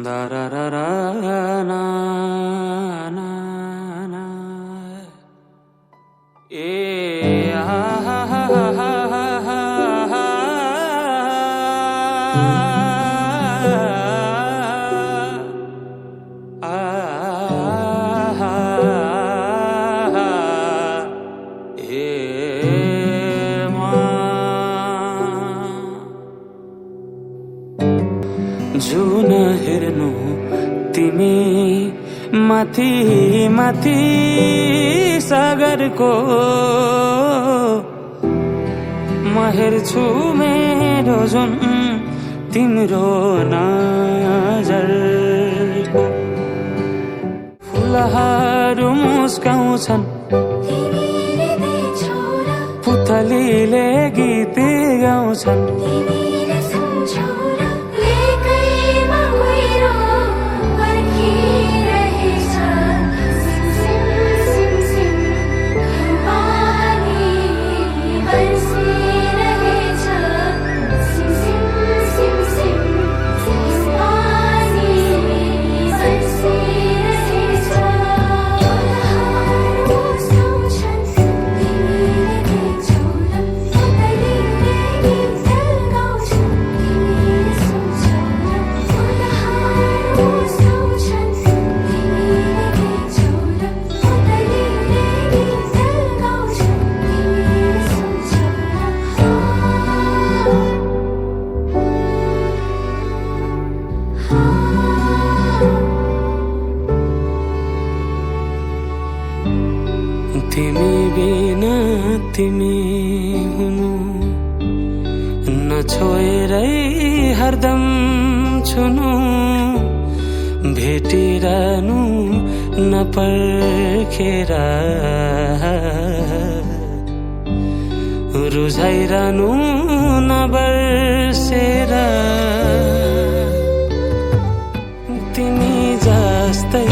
दाराराराना ना ना ए आ हा हा हा हा जुन हेर्नु तिमी माथि माथि सागरको म हेर्छु मेरो जुन तिम्रो नजरको फुलहरू मुस्काउँछन् पुतलीले गीत गाउँछन् तिमी बिना तिमी हुनु नछोएरै हरदम छुनु भेटिरहनु नपर्खेर रुझाइरहनु नबर्सेर तिमी जस्तै